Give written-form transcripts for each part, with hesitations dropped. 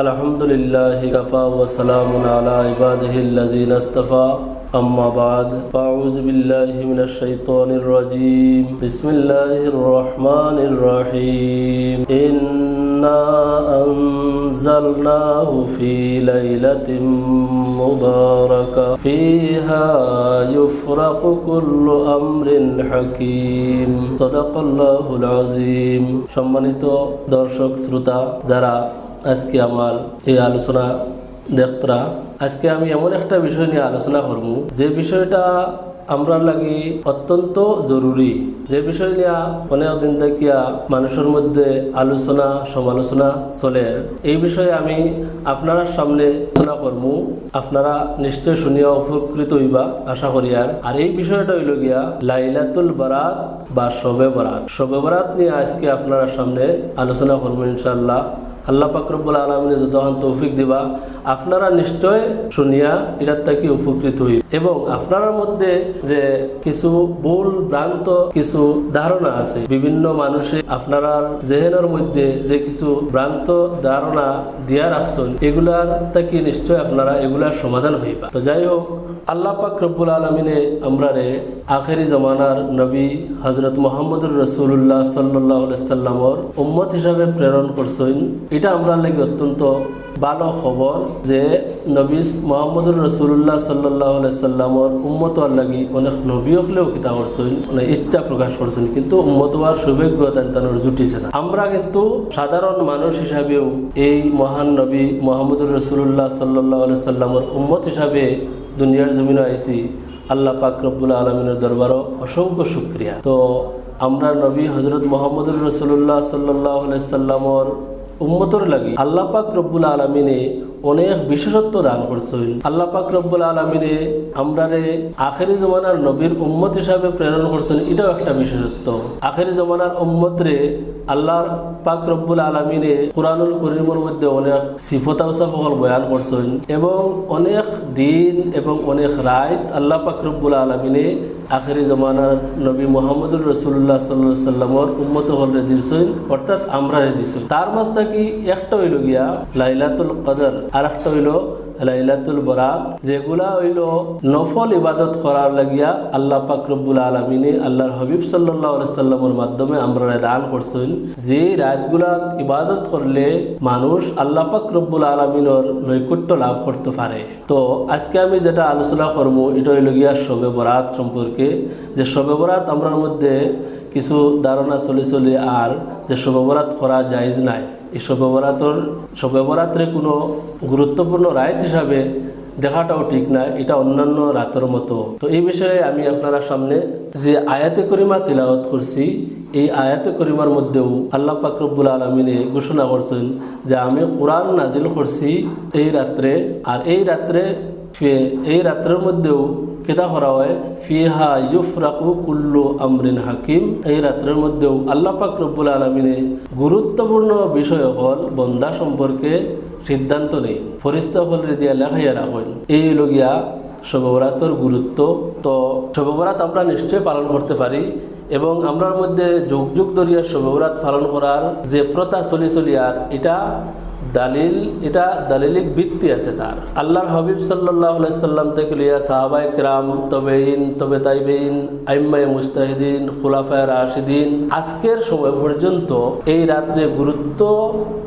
আলহামদুলিল্লাহি কাফা ওয়া সালামুন আলা ইবাদিহিল্লাযিনা ইসতাফা আম্মা বাদ ফাউযু বিল্লাহি মিনাশ শাইতানির রাজীম বিসমিল্লাহির রহমানির রহিম ইন্না আনজালনাহু ফি লাইলাতিন মুবারাকা ফিহা ইউফরাকু কুল্লু আমরিন হাকীম সাদাকাল্লাহুল আযীম। সম্মানিত দর্শক শ্রোতা, যারা আজকে আমার এই আলোচনা দেখতরা, আজকে আমি এমন একটা বিষয় নিয়ে আলোচনা করব যে বিষয়টা আমরা লাগি অত্যন্ত জরুরি, যে বিষয় নিয়ে অনেক দিন দেখিয়া মানুষের মধ্যে আলোচনা সমালোচনা চলে। এই বিষয়ে আমি আপনার সামনে আলোচনা করব, আপনারা নিশ্চয় শুনিয়া উপকৃত হইবা আশা করি। আর এই বিষয়টা হইল গিয়া লাইলাতুল বারাত বা শবে বরাত। শবে বরাত নিয়ে আজকে আপনার সামনে আলোচনা করব ইনশাআল্লাহ। আল্লাহ পাক রব্বুল আলামিন যতক্ষণ তৌফিক দিবা, আপনারা নিশ্চয় শুনিয়া এটার থেকে উপকৃত হই। এবং আপনার মধ্যে যে কিছু ভুল ভ্রান্ত কিছু ধারণা আছে, বিভিন্ন মানুষে আপনার জেহেনের মধ্যে যে কিছু ভ্রান্ত ধারণা দিয়া রাখছেন, এগুলার থেকে নিশ্চয় আপনারা এগুলার সমাধান হইবা। তো যাই হোক, আল্লাহ পাক রব্বুল আলামিনে আমরারে আখেরি জমানার নবী হযরত মুহাম্মদুর রাসূলুল্লাহ সাল্লাল্লাহু আলাইহি সাল্লামর উম্মত হিসাবে প্রেরণ করছেন। এটা আমরা লাগি অত্যন্ত ভালো খবর যে নবী মুহাম্মদুর রাসূলুল্লাহ সাল্লাল্লাহু আলাইহি সাল্লামর উম্মত হওয়ার লাগি অনেক নবী হলেও কিতা করছেন, মানে ইচ্ছা প্রকাশ করছেন, কিন্তু উম্মত হওয়ার সৌভাগ্য তাদের জুটিছে না। আমরা কিন্তু সাধারণ মানুষ হিসাবেও এই মহান নবী মুহাম্মদুর রাসূলুল্লাহ সাল্লাল্লাহু আলাইহি সাল্লামর উম্মত হিসাবে দুনিয়ার জমিনে আইছি। আল্লাহ পাক রব্বুল আলামিনের দরবারও অসংখ্য শুকরিয়া। তো আমরা নবী হযরত মুহাম্মদুর রাসূলুল্লাহ সাল্লাল্লাহু আলাইহি সাল্লামর উম্মতর লাগি আল্লাহ পাক রব্বুল আলামিনে অনেক বিশেষত্ব দান করছেন। আল্লাহ পাক রব্বুল আলামিনে আমরারে আখেরি জমানার নবীর উম্মত হিসাবে প্রেরণ করছেন, এটাও একটা বিশেষত্ব। আখেরি জমানার উম্মতরে আল্লাহ পাক রব্বুল আলামিনে কুরআনুল কারীমের মধ্যে অনেক সিফত আওসাফল বয়ান করছেন এবং অনেক দিন এবং অনেক রাত আল্লাহ পাক রব্বুল আলামিনে আখেরি জমানার নবী মুহাম্মদুর রাসূলুল্লাহ সাল্লাল্লাহু আলাইহি সাল্লামর উম্মত হলে দিছেন, অর্থাৎ আমরারে দিছেন। তার মাঝ থেকে একটা হইল গিয়া লাইলাতুল কদর, আর একটা হইল লাইলাতুল বরাত, যেগুলা হইল নফল ইবাদত করার লাগিয়া আল্লাহ পাক রব্বুল আলামিনে আল্লাহর হাবিব সাল্লাল্লাহু আলাইহি সাল্লামের মাধ্যমে আমরা দান করছেন। যে রাতগুলা ইবাদত করলে মানুষ আল্লাহ পাক রব্বুল আলামিনের নৈকট্য লাভ করতে পারে। তো আজকে আমি যেটা আলোচনা করব এটা হইল গিয়া শবে বরাত সম্পর্কে। যে শবে বরাত আমরার মধ্যে কিছু ধারণা চলে আর যে শবে বরাত করা জায়েজ নাই, এই শবে বরাতের কোনো গুরুত্বপূর্ণ রাত হিসাবে দেখাটাও ঠিক না, এটা অন্যান্য রাতের মতো। তো এই বিষয়ে আমি আপনারা সামনে যে আয়াতে করিমা তিলাওয়াত করছি, এই আয়াতে করিমার মধ্যেও আল্লাহ পাক রব্বুল আলামিনে ঘোষণা করছেন যে আমি কোরআন নাজিল করছি এই রাত্রে। আর এই রাত্রের মধ্যেও কেতা করা হয় ফিহা ইউফরাকু কুল্লু আমরিন হাকিম। এই রাত্রের মধ্যেও আল্লাহ পাক রব্বুল আলামিনে গুরুত্বপূর্ণ বিষয় হল বন্দা সম্পর্কে সিদ্ধান্ত নেই, ফরিস্তা হলে দিয়া লেখাইয়া রাখেন। এই লগিয়া শবে বরাতের গুরুত্ব। তো শবে বরাত আমরা নিশ্চয়ই পালন করতে পারি এবং আমরার মধ্যে যুগ যুগ ধরিয়া শবে বরাত পালন করার যে প্রথা চলি আর এটা দালিলিক ভিত্তি আছে তার। আল্লাহর হাবিব সাল্লাল্লাহু আলাইহি সাল্লাম থেকে লিয়া সাহাবায়ে কেরাম, তবেইন, তবে তাইবেইন, আইম্মায়ে মুজতাহিদিন, খুলাফায়ে রাশিদিন, আজকের সময় পর্যন্ত এই রাত্রে গুরুত্ব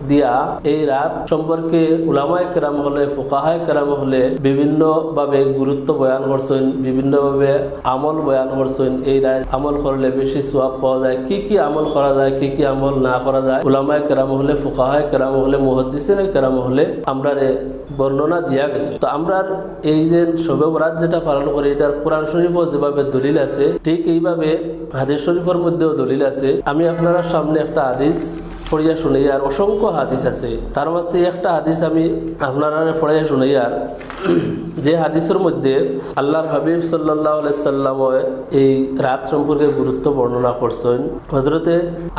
দিয়া এই রাত সম্পর্কে উলামায়ে কেরাম হলে ফুকাহায়ে কেরাম হলে বিভিন্ন ভাবে গুরুত্ব বয়ান করছেন, বিভিন্ন ভাবে আমল বয়ান করছেন। এই রাত আমল করলে বেশি সওয়াব পাওয়া যায়, কি কি আমল করা যায়, কি কি আমল না করা যায়, উলামায়ে কেরাম হলে ফুকাহায়ে কেরাম হলে মুহাদ্দিসিনে কেরাম হলে আমরা বর্ণনা দিয়া গেছে। তো আমরা এই যে শবে বরাত যেটা পালন করি, এটার কোরআন শরীফও যেভাবে দলিল আছে, ঠিক এইভাবে হাদিস শরীফের মধ্যেও দলিল আছে। আমি আপনারা সামনে একটা হাদিস পড়িয়া শুনাই, আর অসংখ্য হাদিস আছে, তার মাঝে একটা হাদিস আমি আপনারা পড়িয়া শুনাই। আর যে হাদিসের মধ্যে আল্লাহর হাবিব সাল্লাল্লাহু আলাইহি সাল্লাম এই রাত সম্পর্কে গুরুত্ব বর্ণনা করছেন। হযরতে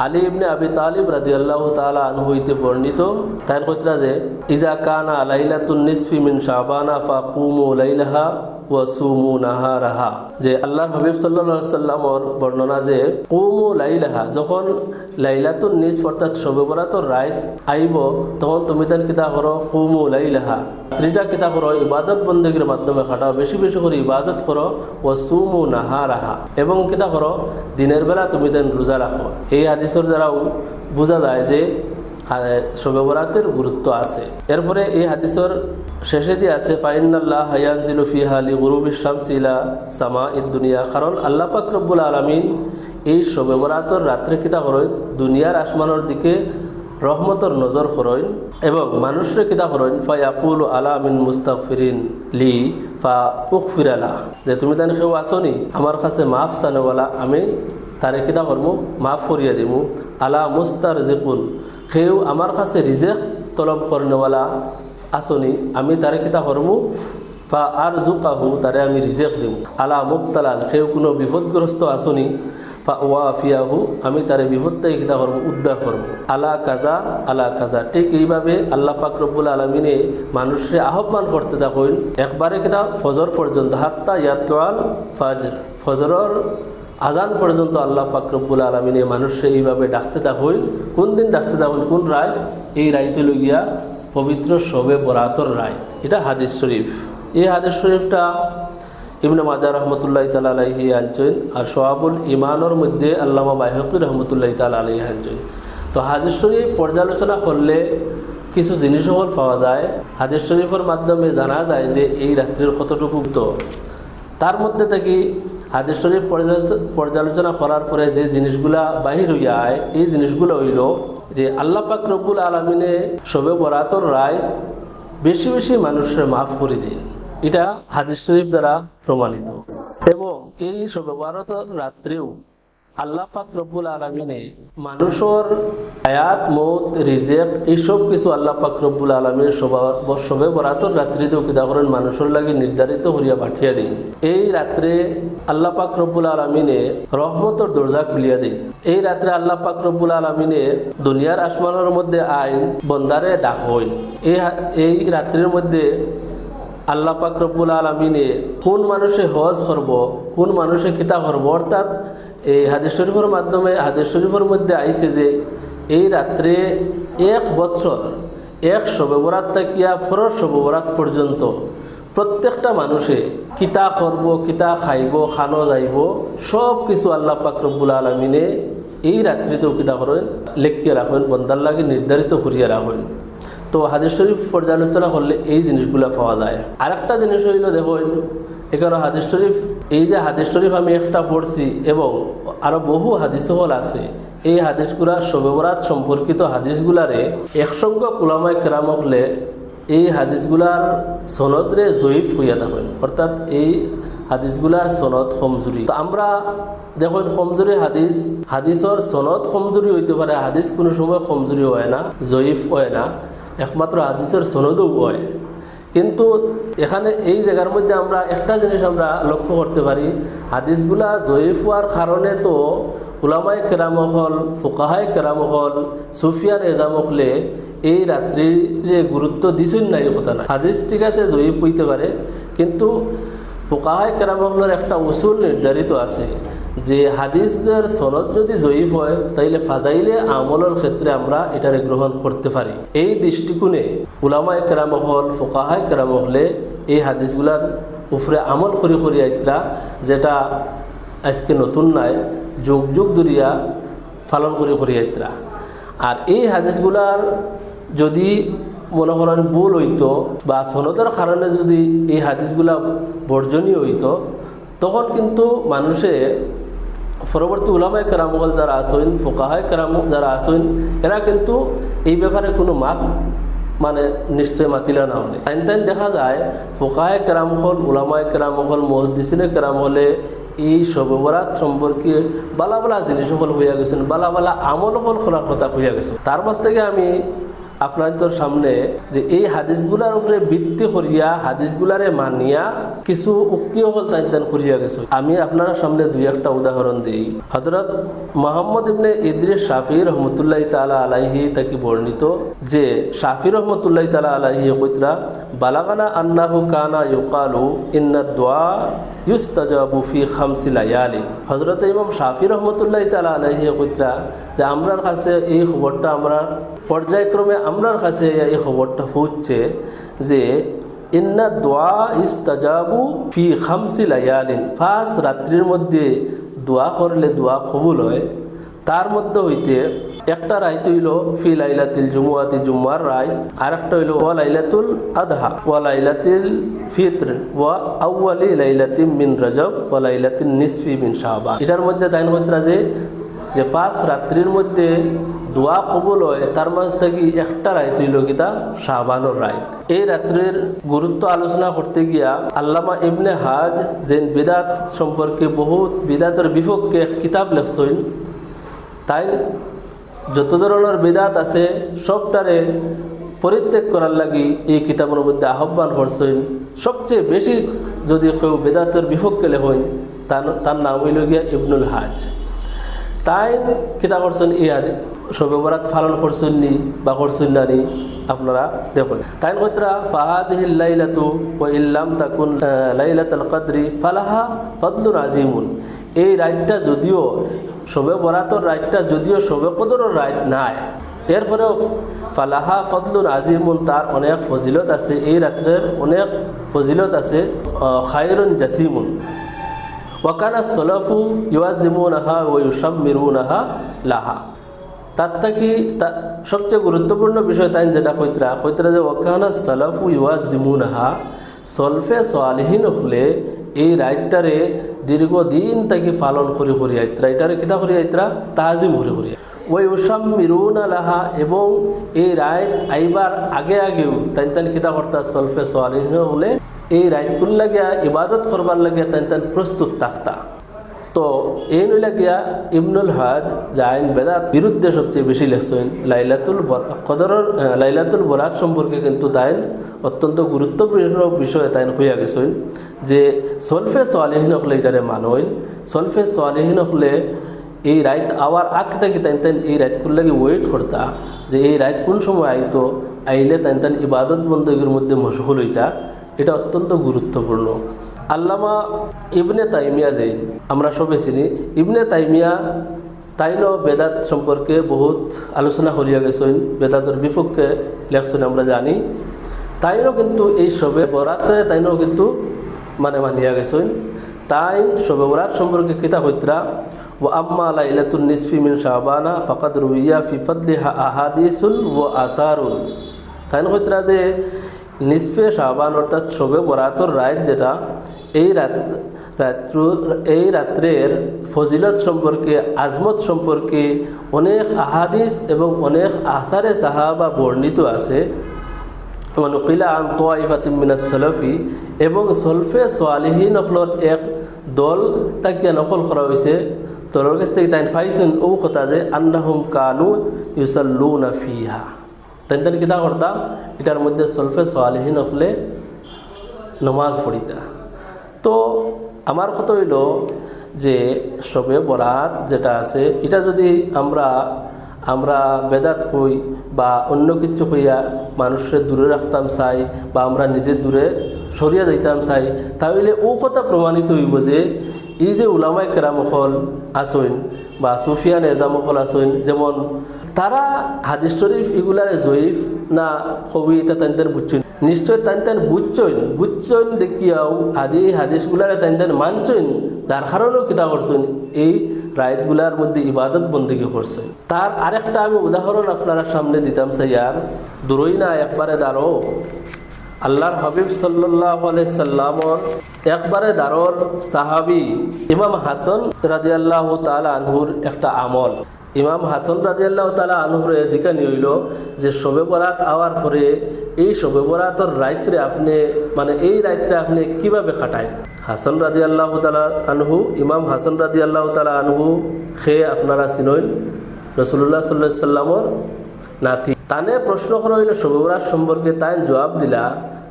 আলী ইবনে আবি তালিব রাদিয়াল্লাহু তাআলা আনহু হইতে বর্ণিত, তার কথা যে ইজা কানা লাইলাতুন নিসফি মিন শাবানা ফাকুমু লাইলাহা ওয়া সুমু নাহারাহা, যে আল্লাহর হাবিব সাল্লাল্লাহু আলাইহি সাল্লামর বর্ণনা যে কুমু লাইলাহা, যখন লাইলাতুন নিসফ অর্থাৎ শবে বরাতর রাত আইব তখন তুমি তার কিতা করো কুমু লাইলাহা, রাত্রিটা কিতা করো ইবাদত বন্দেগীর মাধ্যমে খাটাও, বেশি বেশি করে ইবাদত করো, ওয়া সুমু নাহারাহা, এবং কিতা করো দিনের বেলা তুমি তার রোজা রাখো। এই হাদিসের দ্বারাও বোঝা যায় যে শবে বরাতের গুরুত্ব আছে। এরপরে এই হাদিসের শেষে দিয়ে আছে ফাইনাল্লাহ ইয়ানজিলু ফিহা লিগুরুবিশ শামসি ইলা সামাইদ দুনিয়া, কারণ আল্লাহ পাক রব্বুল আলামিন এই শবে বরাতের রাত্রে কিতা করেন দুনিয়ার আসমানের দিকে রহমতর নজর করেন এবং মানুষরে কিতা করেন ফায়াকুলু আলা মিন মুস্তাগফিরিন লি ফা উগফিরালা, যে তুমি তান কেউ আসনি আমার কাছে মাফ চানেওয়ালা, আমি তারে কিতা করবো মাফ করিয়া দিমু, আলা মুস্তারজিকুন, কেউ আমার কাছে রিজেক তলব করনেওয়ালা আসনি আমি তারে কিতা করবো ফা আরজুকাহু, তারে আমি রিজেক দিব, আলা মুবতালান, কেউ কোনো বিপদগ্রস্ত আসনি ফা ওয়াফিয়াহু, আমি তারে বিপদ থেকে কিতা করবো উদ্ধার করবো, আলা কাজা আলা কাজা। ঠিক এইভাবে আল্লাহ পাক রব্বুল আলামিনে মানুষকে আহ্বান করতে থাকেন একবারে কিতা ফজর পর্যন্ত, হাত্তা ইয়াতওয়াল ফাজর, ফজরের আজান পর্যন্ত আল্লাহ পাক রব্বুল আলামিনে মানুষকে এইভাবে ডাকতে থাকেন। কোন দিন ডাকতে থাকেন, কোন রায়? এই রাইতে লগিয়া পবিত্র শবে বরাতর রায়। এটা হাদিস শরীফ। এই হাদিস শরীফটা ইবনে মাজাহ রহমতুল্লাহি তাআলা আলাইহি আনছেন, আর সোয়াবুল ইমানের মধ্যে আল্লামা বাইহাকি রহমতুল্লাহি তাআলা আলাইহি আনছেন। তো হাদিস শরীফ পর্যালোচনা করলে কিছু জিনিস সকল পাওয়া যায়। হাদিস শরীফের মাধ্যমে জানা যায় যে এই রাত্রির কতটুকু তো, তার মধ্যে থেকে হাদিস শরীফ পর্যালোচনা করার পরে যে জিনিসগুলা বাহির হইয়া আয়, এই জিনিসগুলো হইল যে আল্লাহ পাক রব্বুল আলামিনে শবে বরাতর রায় বেশি বেশি মানুষের মাফ করে দেন, এটা হাদিস শরীফ দ্বারা প্রমাণিত। এবং এই শবে বরাতর রাত্রেও আল্লাহ পাক রব্বুল আলামিনে মানুষের হায়াত মৌত রিজেক এইসব কিছু আল্লাহ পাক রব্বুল আলামিনের শবে বরাতর রাত্রিতেও কিতা করেন মানুষের লাগে নির্ধারিত করিয়া পাঠিয়ে দেন। এই রাত্রে আল্লাহ পাক রব্বুল আলামিনে রহমতের দরজা খুলিয়া দেন। এই রাত্রে আল্লাহ পাক রব্বুল আলামিনে দুনিয়ার আসমানের মধ্যে আইন বন্দারে ডাক হইন। এই রাত্রির মধ্যে আল্লাহ পাক রব্বুল আলামিনে কোন মানুষে হজ করব, কোন মানুষে কিতা করব, অর্থাৎ এই হাদিস শরীফের মাধ্যমে হাদিস শরীফের মধ্যে আইছে যে এই রাত্রে এক বছর এক শবে বরাত থাকিয়া ফরজ শবে বরাত পর্যন্ত প্রত্যেকটা মানুষে কিতা করব, কিতা খাইব, খানো যাইব, সব কিছু আল্লাহ পাক রব্বুল আলামিনে এই রাত্রিতেও কিতা করেন লেখিয়া রাখেন, বন্দার লাগে নির্ধারিত করিয়া রাখেন। তো হাদিস শরীফ পর্যালোচনা করলে এই জিনিসগুলা পাওয়া যায়। আর একটা জিনিস হইল দেখুন, এখানে হাদিস শরীফ, এই যে হাদিস শরীফ আমি একটা পড়ছি এবং আরো বহু হাদিস হল আছে, এই হাদিসগুলা শবে বরাত সম্পর্কিত হাদিসগুলারে একসঙ্গে উলামায়ে কেরাম হলে এই হাদিসগুলার সনদরে জয়ীফ হইয়া থাকেন, অর্থাৎ এই হাদিসগুলার সনদ কমজুরি। তো আমরা দেখুন কমজুরি হাদিসের সনদ কমজুরি হইতে পারে, হাদিস কোনো সময় কমজুরি হয় না, জয়ীফ হয় না, একমাত্র হাদিসের সনদও হয়। কিন্তু এখানে এই জায়গার মধ্যে আমরা একটা জিনিস আমরা লক্ষ্য করতে পারি, হাদিসগুলা জয়ীফ হওয়ার কারণে তো উলামায়ে কেরাম হল, ফুকাহায়ে কেরাম হল, সুফিয়ান এজাম হলে এই রাত্রির যে গুরুত্ব দিছেন না এই কথা না। হাদিস ঠিক আছে জয়ীফ হইতে পারে, কিন্তু ফুকাহায়ে কেরাম হলের একটা উসুল নির্ধারিত আছে যে হাদিসের সনদ যদি জয়ীফ হয় তাইলে ফাজাইলে আমলের ক্ষেত্রে আমরা এটারে গ্রহণ করতে পারি। এই দৃষ্টিকোণে উলামায়ে কেরাম হল, ফুকাহায়ে কেরাম হলে এই হাদিসগুলার উপরে আমল করি আইতরা, যেটা আজকে নতুন নাই, যুগ যুগ ধরিয়া পালন করি আইতরা। আর এই হাদিসগুলার যদি মনে করেন ভুল হইতো বা সনদের কারণে যদি এই হাদিসগুলা বর্জনীয় হইতো, তখন কিন্তু মানুষে পরবর্তী উলামায়ে কেরাম হল যারা আসেন, ফুকাহায়ে কেরাম যারা আসেন, এরা কিন্তু এই ব্যাপারে কোনো মানে নিশ্চয় মাতিলা না হলে তাই দেখা যায় ফুকাহায়ে কেরাম হল, উলামায়ে কেরাম হল, মুহাদ্দিসিনে কেরাম হলে এই শবে বরাত সম্পর্কে বালা বালা জিনিস হল হইয়া গেছেন, বালা বালা আমল হল করার কথা হইয়া গেছে। তার মাঝ থেকে আমি আপনাদের সামনে যে এই হাদিসগুলার উপরে ভিত্তি করিয়া হাদিসগুলারে মানিয়া কিছু উক্তি হল তাইন করিয়া গেছে। আমি আপনারা সামনে দুই একটা উদাহরণ দিই। হযরত মুহাম্মদ ইবনে ইদ্রিস শাফি রহমতুল্লাহ তাআলা আলাইহি তাকে বর্ণিত যে শাফি রহমতুল্লাহ তাআলা আলাইহি কইতরা বালাগানা আন্নাহু কানা ইউকালু ইন্না দুআ ইউস্তাজাবু ফি খামসি লায়ালি। হযরত ইমাম শাফি রহমতুল্লাহ তাআলা আলাইহি কইতরা যে আমরার কাছে এই খবরটা আমরা পর্যায়ক্রমে আমরার কাছে এই খবরটা পৌঁছছে যে ইন্না দুআ ইস্তাজাবু ফি খামসি লায়ালিন, 5 রাত্রির মধ্যে দোয়া করলে দোয়া কবুল হয়। তার মধ্যে হইতে একটা রাত হইল ফি লাইলাতুল জুমুআতি, জুম্মার রাত, আর একটা হইল ওয়া লাইলাতুল আদহা ওয়া লাইলাতুল ফিত্র ওয়া আউয়ালি লাইলাতিন মিন রজব ওয়া লাইলাতুন নিসফি মিন শাবান। এটার মধ্যে তাইন কইতরা যে 5 রাত্রির মধ্যে দোয়া কবুল হয়, তার মাঝ থেকে একটা রাত হইল কিতা শাবানুর রাত। এই রাত্রের গুরুত্ব আলোচনা করতে গিয়া আল্লামা ইবনে হাজ যে বিদাত সম্পর্কে বহুত বিদাতের বিপক্ষে কিতাব লেখছেন। তাই যত ধরনের বিদাত আছে সবটারে পরিত্যাগ করার লাগি এই কিতাবের মধ্যে আহ্বান করছেন। সবচেয়ে বেশি যদি কেউ বিদাতের বিপক্ষে লেখেন তার নাম হইল গিয়া ইবনুল হাজ। তাই কিতাব করছেন এই শবে বরাত পালন করছেন নি বা করছেন না নি আপনারা দেখুন। তাই কইতরা ফাহাযিহিল লাইলাতু ওয়া ইল্লাম তাকুন লাইলাতুল কদরি ফালাহা ফাদলুন আযীমুন। এই রাতটা যদিও শবে বরাতের রাতটা যদিও শবে কদরের রাত নাই, এরপরেও ফালাহা ফাদলুন আযীমুন, তার অনেক ফজিলত আছে। এই রাত্রের অনেক ফজিলত আছে। খায়রুন জাসিমুন ওয়াকানা সালাফু ইউআযিমুনাহা ওয়া ইউশাম্মিরুনাহা লাহা। তার থেকে সবচেয়ে গুরুত্বপূর্ণ বিষয় তাই যেটা কইতরা যে ওয়াকানা সালাফু ইউআযিমুনাহা, সলফে সালিহিন হলে এই রাতটারে দীর্ঘদিন তাকে পালন করি আইতরা, এটারে কিতা করি আইতরা তাজিম করি ওই ইউশাম্মিরুনা লাহা, এবং এই রাত আইবার আগে আগেও তাই কিতা করতা সলফে সালিহিন হলে এই রাতগুলো লাগিয়া ইবাদত করবার লাগিয়া তাই প্রস্তুত থাকতা। তো এই নইলাগিয়া ইবনুল হাজ জাইন বেদাত বিরুদ্ধে সবচেয়ে বেশি লেখছেন। লাইলাতুল বরাত সম্পর্কে কিন্তু তাই অত্যন্ত গুরুত্বপূর্ণ বিষয় তাই হইয়া গেছেন যে সলফে সালিহিন হলে এটারে মানইন। সলফে সালিহিন হলে এই রাত আওয়ার আগ থেকে তাই এই রাতগুলো লাগে ওয়েট করতা যে এই রাত কোন সময় আইতো, আইলে তাই ইবাদত বন্দীর মধ্যে মশগুল হইতা। এটা অত্যন্ত গুরুত্বপূর্ণ। আল্লামা ইবনে তাইমিয়া যেন আমরা সবে চিনি, ইবনে তাইমিয়া তাইনও বেদাত সম্পর্কে বহুত আলোচনা করিয়া গেছেন, বেদাতের বিপক্ষে লেখছেন আমরা জানি। তাইনও কিন্তু এই শবে বরাতে তাইনও কিন্তু মানিয়া গেছেন। তাই শবে বরাত সম্পর্কে কিতাব হইতরা ওয়া আম্মা লাইলাতুন নিসফি মিন শাবানা ফাকাদ রুইয়া ফি ফাদলিহা আহাদিসুন ওয়া আসারুন। তাই হইতরা যে নিসফে শাবান অর্থাৎ শবে বরাতর রাত যেটা, এই রাত্রের ফজিলত সম্পর্কে আজমত সম্পর্কে অনেক আহাদিস এবং অনেক আসারে সাহাবা বর্ণিত আছে। অনুকিলা আন তাইফাতিন মিনাস সালাফি, এবং সলফে সালিহিন হলর এক দল তাকে নকল করা হয়েছে। দলের কাছ থেকে তাই পাইছেন ও কথা যে আন্নাহুম কানু ইউসাল্লুনা ফিহা, তাই কিতা করতা এটার মধ্যে সলফে সালিহিন হলে নমাজ পড়িতা। তো আমার কথা হইল যে শবে বরাত যেটা আছে এটা যদি আমরা বেদাত কই বা অন্য কিছু কইয়া মানুষের দূরে রাখতাম চাই বা আমরা নিজে দূরে সরিয়া যাইতাম চাই, তাহলে ও কথা প্রমাণিত হইব যে এই যে উলামায়ে কেরাম হল আসইন বা সুফিয়ান এজামকল আসইন, যেমন তারা হাদিস শরীফ এগুলারে জয়ীফ না কবি এটা তাই বুঝছেন, নিশ্চয় তাই বুঝছেন দেখিয়াও হাদিসগুলারে তাই মানছেন, যার কারণেও কিতা করছেন এই রায়তগুলার মধ্যে ইবাদত বন্দেগী করছে। তার আরেকটা আমি উদাহরণ আপনারা সামনে দিতাম চাইয়ার, দূরই না একবারে দাঁড়ো আল্লাহর হাবিব সাল্লাল্লাহু আলাইহি সাল্লামর একবারে দারর সাহাবী ইমাম হাসান রাদিয়াল্লাহু তাআলা আনহুর একটা আমল। ইমাম হাসান রাদিয়াল্লাহু তাআলা আনহুর জিকানি হইল যে শবে বরাত আওয়ার পরে এই শবে বরাতর রাত্রে আপনি এই রাত্রে আপনি কিভাবে কাটায়। হাসান রাদিয়াল্লাহু তাআলা আনহু, ইমাম হাসান রাদিয়াল্লাহু তাআলা আনহু খে আপনারা চিনইন রাসূলুল্লাহ সাল্লাল্লাহু আলাইহি সাল্লামর নাতি। তানে প্রশ্ন করা হইল শবে বরাত সম্পর্কে, তাই জবাব দিলা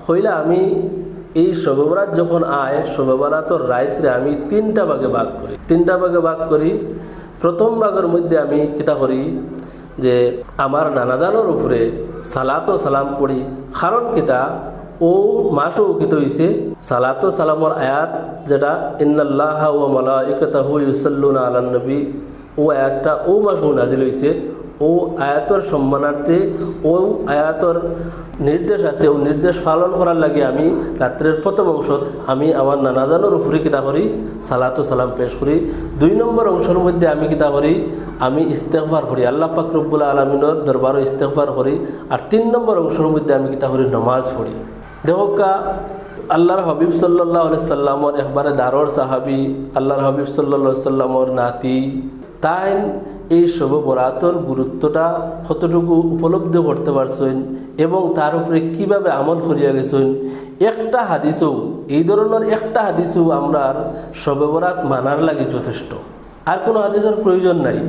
হইলা আমি এই শবে বরাত যখন আয় শবে বরাতর রাত্রে আমি 3টা ভাগে ভাগ করি। প্রথম ভাগের মধ্যে আমি কিতা করি যে আমার নানাজানোর উপরে সালাত ও সালাম পড়ি, কারণ কিতা ও মাসও কিত হইছে সালাত ও সালামর আয়াত যেটা ইন্নাল্লাহা ওয়া মালাইকাতাহু ইউসাল্লুনা আলান নবী, ও আয়াতটা ও মাসও নাজিল হইছে। ও আয়াতর সম্মানার্থে ও আয়াতর নির্দেশ আছে, ও নির্দেশ পালন করার লাগে আমি রাত্রের প্রথম অংশত আমি আমার নানাজানোর উপরে কিতা করি সালাত ও সালাম পেশ করি। 2 নম্বর অংশের মধ্যে আমি কিতা করি আমি ইস্তেগফার করি, আল্লাহ পাক রব্বুল আলামিনের দরবারে ইস্তেগফার করি। আর 3 নম্বর অংশের মধ্যে আমি কিতা করি নামাজ পড়ি। দেখোকা আল্লাহর হাবিব সাল্লাল্লাহু আলাইহি সাল্লামর একবারে দারর সাহাবী, আল্লাহর হাবিব সাল্লাল্লাহু আলাইহি সাল্লামর নাতি, তাই এই শবে বরাতর গুরুত্বটা কতটুকু উপলব্ধি করতে পারছেন এবং তার উপরে কিভাবে আমল করিয়া গেছেন। একটা হাদিসও এই ধরনের একটা হাদিসও আমরা শবে বরাত মানার লাগে যথেষ্ট, আর কোনো হাদিসের প্রয়োজন নাই।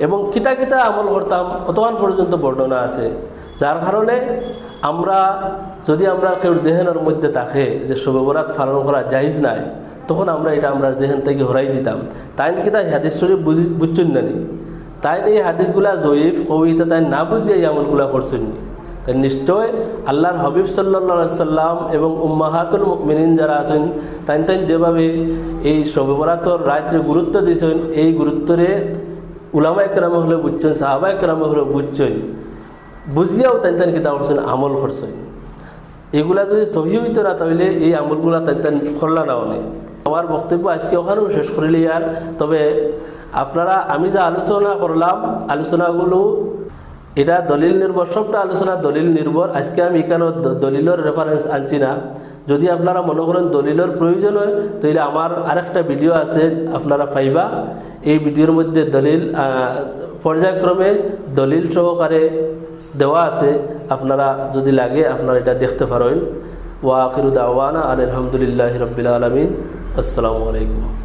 এবং কিতা কিতা আমল করতাম অতক্ষণ পর্যন্ত বর্ণনা আছে, যার কারণে আমরা যদি আমরা কেউ জেহেনের মধ্যে থাকে যে শবে বরাত পালন করা জায়েজ নাই, তখন আমরা এটা আমরা জেহেন থেকে হরাই দিতাম। তাই কিতা হাদিস শরীফ বুঝছেন না, তাই এই হাদিসগুলা জয়ীফ কবিতা তাই না বুঝিয়ে এই আমলগুলা করছেন। তাই নিশ্চয় আল্লাহর হাবিব সাল্লাল্লাহু আলাইহি সাল্লাম এবং উম্মাহাতুল মুমিনিন যারা আছেন তাই যেভাবে এই শবে বরাতর রাত্রে গুরুত্ব দিয়েছেন, এই গুরুত্বরে উলামায়ে কেরাম হলে বুঝছেন, সাহাবায়ে কেরাম হলে বুঝছেন, বুঝিয়াও তাই কিতা করছেন আমল করছেন। এগুলা যদি সহি হইতো না তাহলে এই আমলগুলা তাই করলা না অনেক। আমার বক্তব্য আজকে ওখানেও শেষ করিলে আর, তবে আপনারা আমি যা আলোচনা করলাম আলোচনাগুলো এটা দলিল নির্ভর, সবটা আলোচনা দলিল নির্ভর। আজকে আমি এখানে দলিলের রেফারেন্স আনছি না। যদি আপনারা মনে করেন দলিলের প্রয়োজন হয় তাহলে আমার আরেকটা ভিডিও আছে আপনারা পাইবা, এই ভিডিওর মধ্যে দলিল পর্যায়ক্রমে দলিল সহকারে দেওয়া আছে, আপনারা যদি লাগে আপনারা এটা দেখতে পারেন। ওয়া আখিরু দাওয়ানা আলহামদুলিল্লাহি রাব্বিল আলামিন। আসসালামু আলাইকুম।